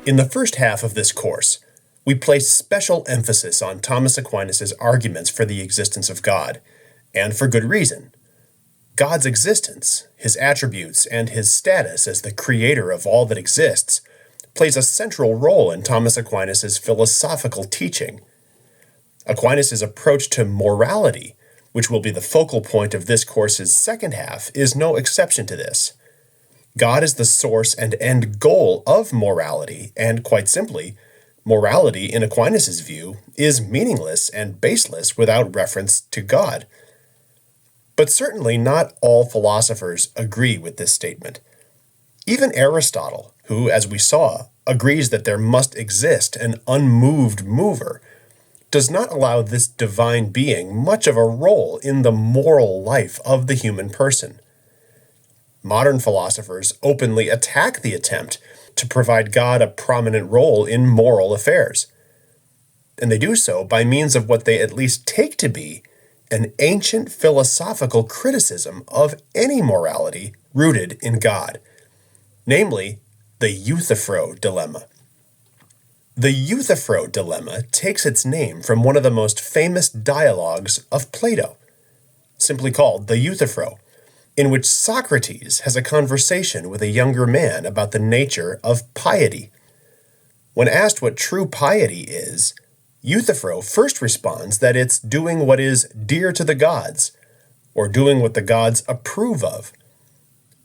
In the first half of this course, we place special emphasis on Thomas Aquinas' arguments for the existence of God, and for good reason. God's existence, his attributes, and his status as the creator of all that exists plays a central role in Thomas Aquinas' philosophical teaching. Aquinas' approach to morality, which will be the focal point of this course's second half, is no exception to this. God is the source and end goal of morality, and quite simply, morality, in Aquinas' view, is meaningless and baseless without reference to God. But certainly not all philosophers agree with this statement. Even Aristotle, who, as we saw, agrees that there must exist an unmoved mover, does not allow this divine being much of a role in the moral life of the human person. Modern philosophers openly attack the attempt to provide God a prominent role in moral affairs. And they do so by means of what they at least take to be an ancient philosophical criticism of any morality rooted in God, namely the Euthyphro dilemma. The Euthyphro dilemma takes its name from one of the most famous dialogues of Plato, simply called the Euthyphro, in which Socrates has a conversation with a younger man about the nature of piety. When asked what true piety is, Euthyphro first responds that it's doing what is dear to the gods, or doing what the gods approve of.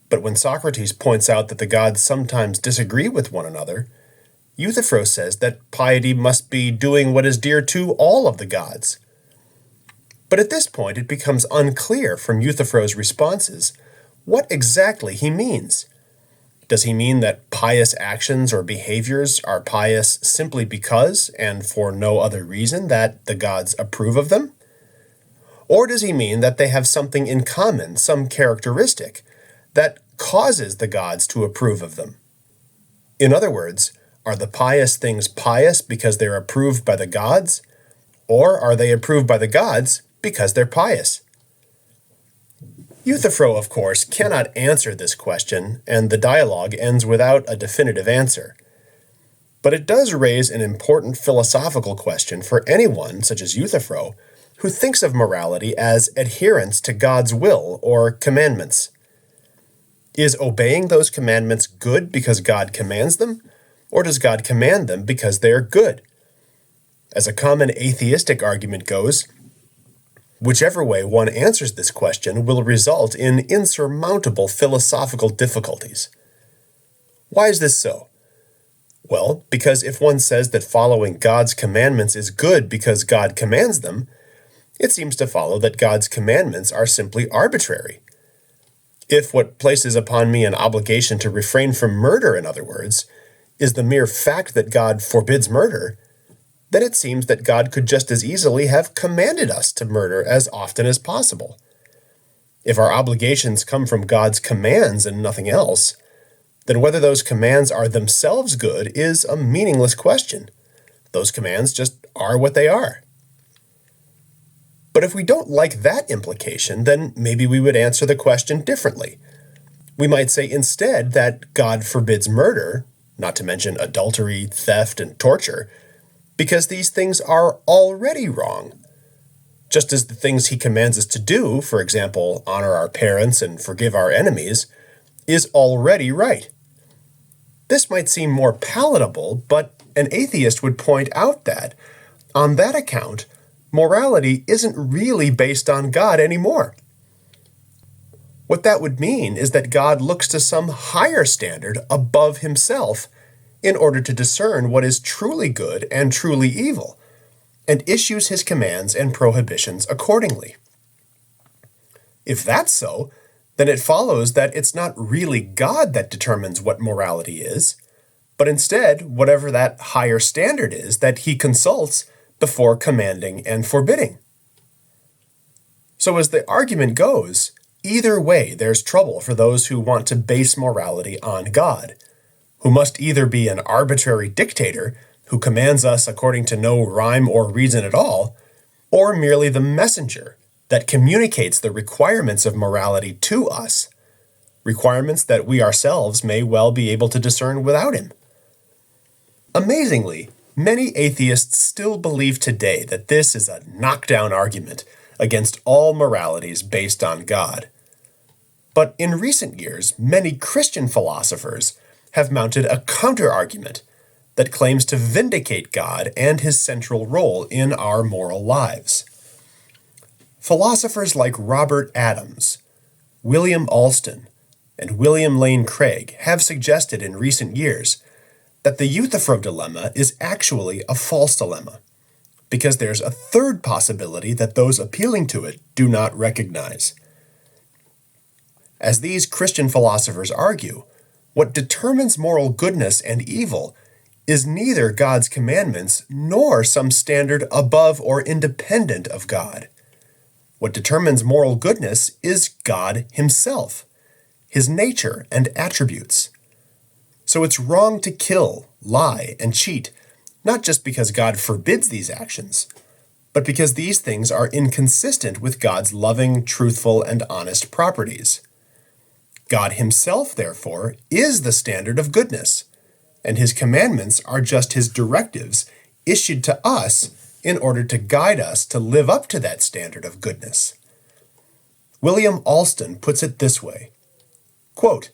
But when Socrates points out that the gods sometimes disagree with one another, Euthyphro says that piety must be doing what is dear to all of the gods. But at this point it becomes unclear from Euthyphro's responses what exactly he means. Does he mean that pious actions or behaviors are pious simply because, and for no other reason, that the gods approve of them? Or does he mean that they have something in common, some characteristic, that causes the gods to approve of them? In other words, are the pious things pious because they're approved by the gods, or are they approved by the gods because they're pious? Euthyphro, of course, cannot answer this question, and the dialogue ends without a definitive answer. But it does raise an important philosophical question for anyone, such as Euthyphro, who thinks of morality as adherence to God's will or commandments. Is obeying those commandments good because God commands them, or does God command them because they are good? As a common atheistic argument goes, whichever way one answers this question will result in insurmountable philosophical difficulties. Why is this so? Well, because if one says that following God's commandments is good because God commands them, it seems to follow that God's commandments are simply arbitrary. If what places upon me an obligation to refrain from murder, in other words, is the mere fact that God forbids murder, then it seems that God could just as easily have commanded us to murder as often as possible. If our obligations come from God's commands and nothing else, then whether those commands are themselves good is a meaningless question. Those commands just are what they are. But if we don't like that implication, then maybe we would answer the question differently. We might say instead that God forbids murder, not to mention adultery, theft, and torture, because these things are already wrong. Just as the things he commands us to do, for example, honor our parents and forgive our enemies, is already right. This might seem more palatable, but an atheist would point out that, on that account, morality isn't really based on God anymore. What that would mean is that God looks to some higher standard above himself in order to discern what is truly good and truly evil, and issues his commands and prohibitions accordingly. If that's so, then it follows that it's not really God that determines what morality is, but instead whatever that higher standard is that he consults before commanding and forbidding. So as the argument goes, either way there's trouble for those who want to base morality on God, who must either be an arbitrary dictator who commands us according to no rhyme or reason at all, or merely the messenger that communicates the requirements of morality to us, requirements that we ourselves may well be able to discern without him. Amazingly, many atheists still believe today that this is a knockdown argument against all moralities based on God. But in recent years, many Christian philosophers have mounted a counter-argument that claims to vindicate God and his central role in our moral lives. Philosophers like Robert Adams, William Alston, and William Lane Craig have suggested in recent years that the Euthyphro dilemma is actually a false dilemma, because there's a third possibility that those appealing to it do not recognize. As these Christian philosophers argue, what determines moral goodness and evil is neither God's commandments nor some standard above or independent of God. What determines moral goodness is God himself, his nature and attributes. So it's wrong to kill, lie, and cheat, not just because God forbids these actions, but because these things are inconsistent with God's loving, truthful, and honest properties. God himself, therefore, is the standard of goodness, and his commandments are just his directives issued to us in order to guide us to live up to that standard of goodness. William Alston puts it this way, quote,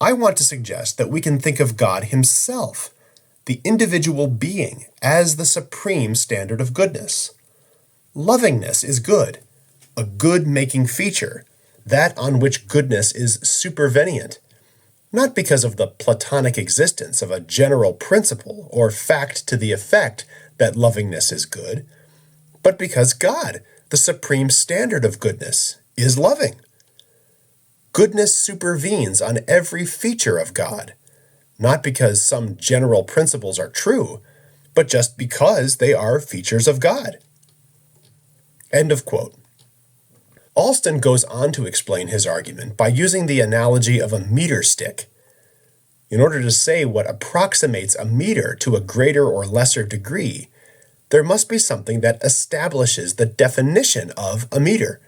"I want to suggest that we can think of God himself, the individual being, as the supreme standard of goodness. Lovingness is good, a good-making feature, that on which goodness is supervenient, not because of the Platonic existence of a general principle or fact to the effect that lovingness is good, but because God, the supreme standard of goodness, is loving. Goodness supervenes on every feature of God, not because some general principles are true, but just because they are features of God." End of quote. Alston goes on to explain his argument by using the analogy of a meter stick. In order to say what approximates a meter to a greater or lesser degree, there must be something that establishes the definition of a meter.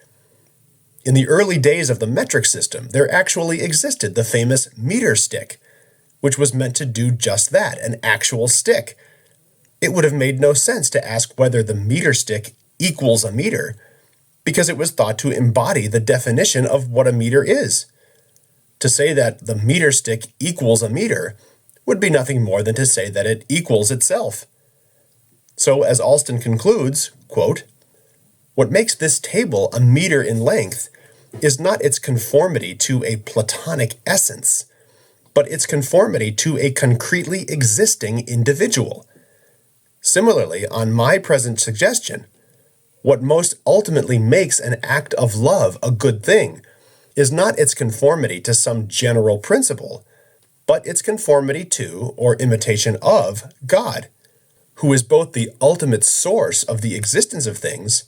In the early days of the metric system, there actually existed the famous meter stick, which was meant to do just that, an actual stick. It would have made no sense to ask whether the meter stick equals a meter, because it was thought to embody the definition of what a meter is. To say that the meter stick equals a meter would be nothing more than to say that it equals itself. So, as Alston concludes, quote, "What makes this table a meter in length is not its conformity to a Platonic essence, but its conformity to a concretely existing individual. Similarly, on my present suggestion, what most ultimately makes an act of love a good thing is not its conformity to some general principle, but its conformity to, or imitation of, God, who is both the ultimate source of the existence of things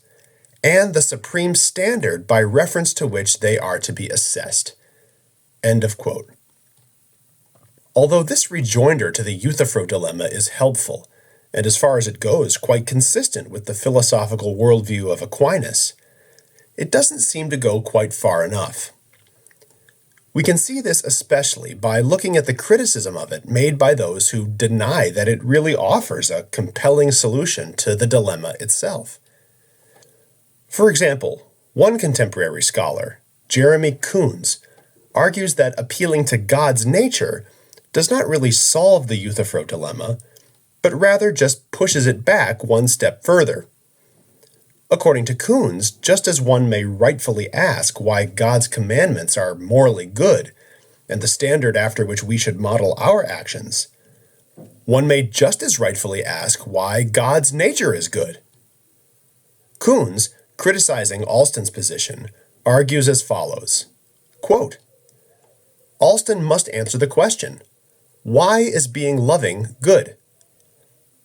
and the supreme standard by reference to which they are to be assessed." End of quote. Although this rejoinder to the Euthyphro dilemma is helpful, and as far as it goes, quite consistent with the philosophical worldview of Aquinas, it doesn't seem to go quite far enough. We can see this especially by looking at the criticism of it made by those who deny that it really offers a compelling solution to the dilemma itself. For example, one contemporary scholar, Jeremy Koons, argues that appealing to God's nature does not really solve the Euthyphro dilemma, but rather just pushes it back one step further. According to Koons, just as one may rightfully ask why God's commandments are morally good and the standard after which we should model our actions, one may just as rightfully ask why God's nature is good. Koons, criticizing Alston's position, argues as follows, quote, "Alston must answer the question, why is being loving good?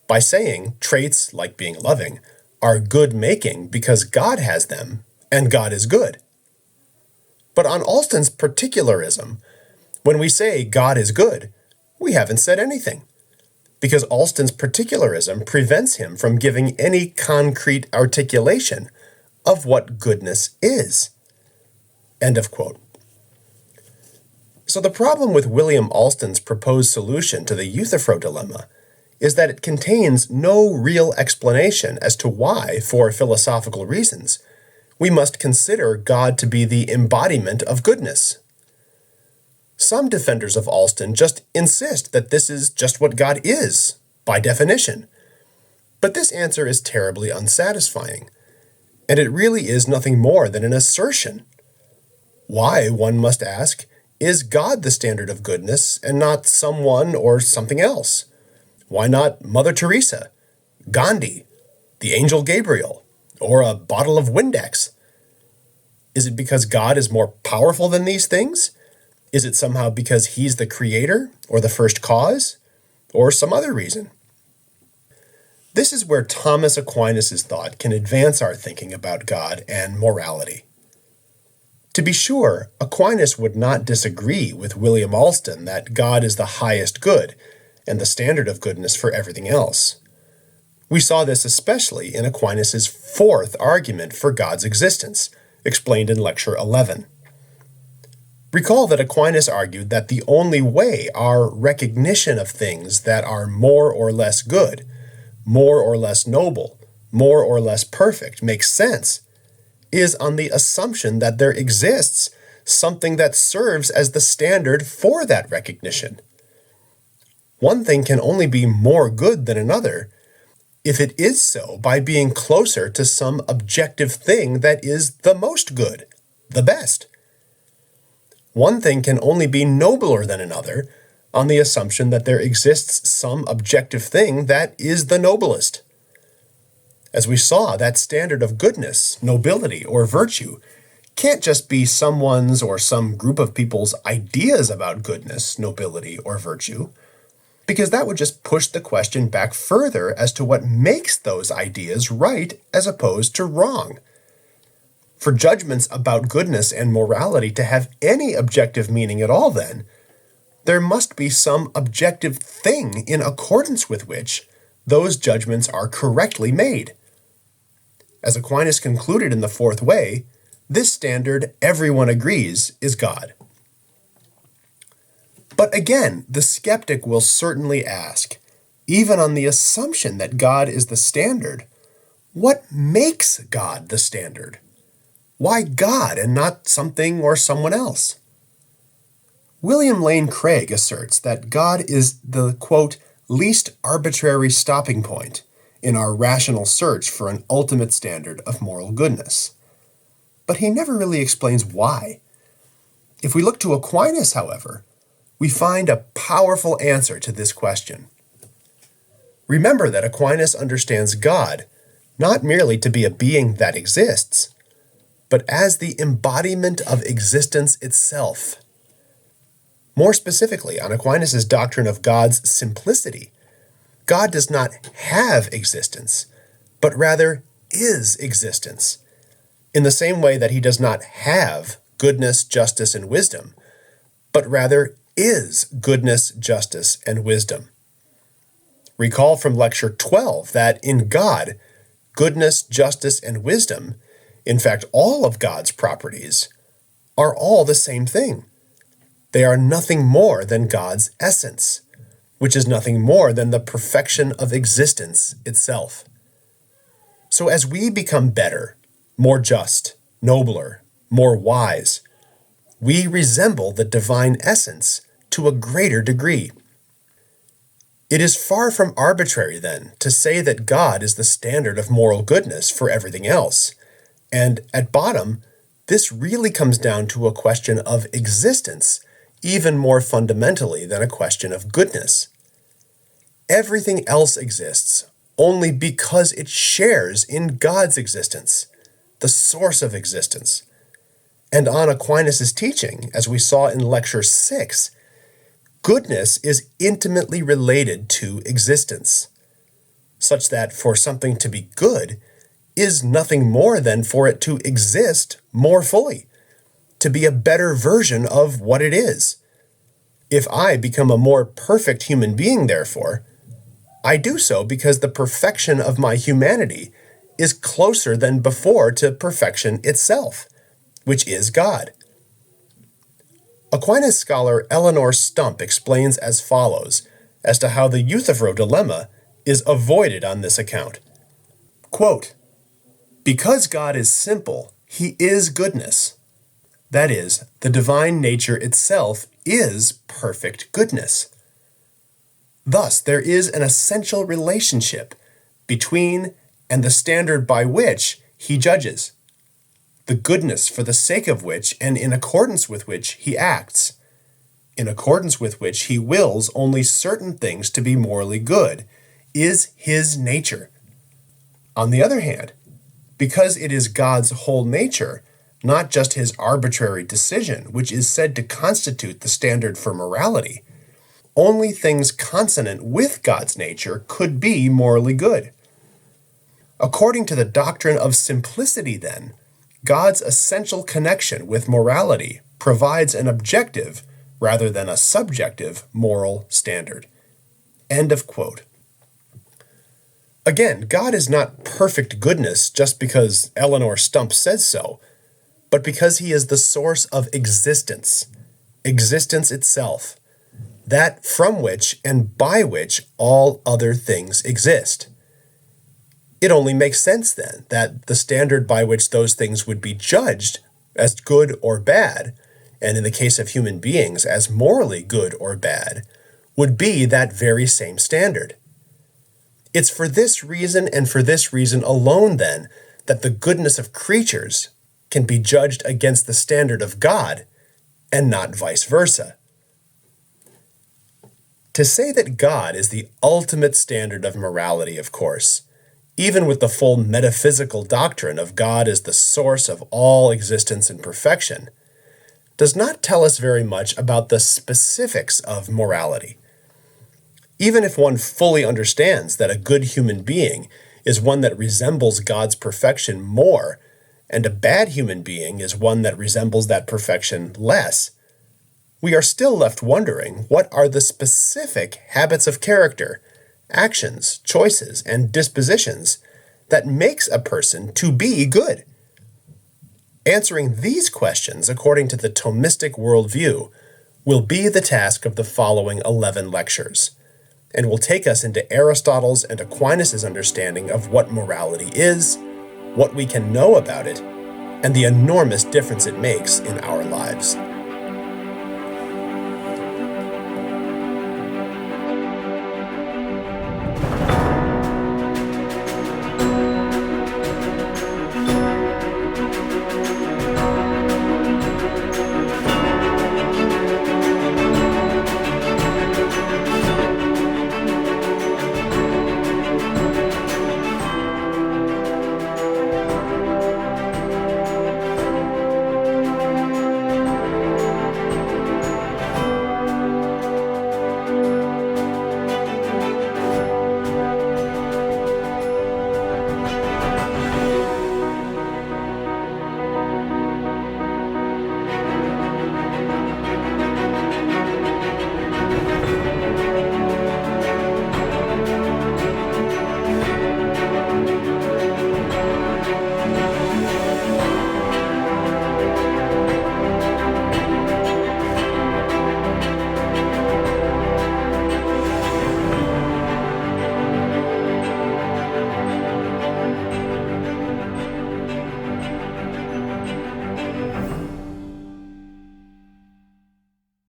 By saying traits like being loving are good-making because God has them, and God is good. But on Alston's particularism, when we say God is good, we haven't said anything, because Alston's particularism prevents him from giving any concrete articulation of what goodness is." End of quote. So the problem with William Alston's proposed solution to the Euthyphro dilemma is that it contains no real explanation as to why, for philosophical reasons, we must consider God to be the embodiment of goodness. Some defenders of Alston just insist that this is just what God is, by definition. But this answer is terribly unsatisfying, and it really is nothing more than an assertion. Why, one must ask, is God the standard of goodness and not someone or something else? Why not Mother Teresa, Gandhi, the angel Gabriel, or a bottle of Windex? Is it because God is more powerful than these things? Is it somehow because he's the creator or the first cause, or some other reason? This is where Thomas Aquinas' thought can advance our thinking about God and morality. To be sure, Aquinas would not disagree with William Alston that God is the highest good and the standard of goodness for everything else. We saw this especially in Aquinas' fourth argument for God's existence, explained in Lecture 11. Recall that Aquinas argued that the only way our recognition of things that are more or less good, more or less noble, more or less perfect makes sense is on the assumption that there exists something that serves as the standard for that recognition. One thing can only be more good than another if it is so by being closer to some objective thing that is the most good, the best. One thing can only be nobler than another on the assumption that there exists some objective thing that is the noblest. As we saw, that standard of goodness, nobility, or virtue can't just be someone's or some group of people's ideas about goodness, nobility, or virtue, because that would just push the question back further as to what makes those ideas right as opposed to wrong. For judgments about goodness and morality to have any objective meaning at all, then, there must be some objective thing in accordance with which those judgments are correctly made. As Aquinas concluded in the fourth way, this standard, everyone agrees, is God. But again, the skeptic will certainly ask, even on the assumption that God is the standard, what makes God the standard? Why God and not something or someone else? William Lane Craig asserts that God is the, quote, least arbitrary stopping point in our rational search for an ultimate standard of moral goodness. But he never really explains why. If we look to Aquinas, however, we find a powerful answer to this question. Remember that Aquinas understands God not merely to be a being that exists, but as the embodiment of existence itself. More specifically, on Aquinas' doctrine of God's simplicity, God does not have existence, but rather is existence, in the same way that he does not have goodness, justice, and wisdom, but rather is goodness, justice, and wisdom. Recall from Lecture 12 that in God, goodness, justice, and wisdom, in fact all of God's properties, are all the same thing. They are nothing more than God's essence, which is nothing more than the perfection of existence itself. So as we become better, more just, nobler, more wise, we resemble the divine essence to a greater degree. It is far from arbitrary, then, to say that God is the standard of moral goodness for everything else, and at bottom, this really comes down to a question of existence, even more fundamentally than a question of goodness. Everything else exists only because it shares in God's existence, the source of existence. And on Aquinas' teaching, as we saw in Lecture 6, goodness is intimately related to existence, such that for something to be good is nothing more than for it to exist more fully, to be a better version of what it is. If I become a more perfect human being, therefore, I do so because the perfection of my humanity is closer than before to perfection itself, which is God. Aquinas scholar Eleanor Stump explains as follows, as to how the Euthyphro dilemma is avoided on this account. Quote, "Because God is simple, he is goodness. That is, the divine nature itself is perfect goodness. Thus, there is an essential relationship between and the standard by which he judges, the goodness for the sake of which and in accordance with which he acts, in accordance with which he wills only certain things to be morally good, is his nature. On the other hand, because it is God's whole nature, not just his arbitrary decision, which is said to constitute the standard for morality, only things consonant with God's nature could be morally good. According to the doctrine of simplicity, then, God's essential connection with morality provides an objective rather than a subjective moral standard." End of quote. Again, God is not perfect goodness just because Eleanor Stump says so, but because he is the source of existence, existence itself, that from which and by which all other things exist. It only makes sense, then, that the standard by which those things would be judged as good or bad, and in the case of human beings as morally good or bad, would be that very same standard. It's for this reason and for this reason alone, then, that the goodness of creatures can be judged against the standard of God and not vice versa. To say that God is the ultimate standard of morality, of course, even with the full metaphysical doctrine of God as the source of all existence and perfection, does not tell us very much about the specifics of morality. Even if one fully understands that a good human being is one that resembles God's perfection more, and a bad human being is one that resembles that perfection less, we are still left wondering what are the specific habits of character, actions, choices, and dispositions that makes a person to be good. Answering these questions according to the Thomistic worldview will be the task of the following 11 lectures, and will take us into Aristotle's and Aquinas' understanding of what morality is, what we can know about it, and the enormous difference it makes in our lives.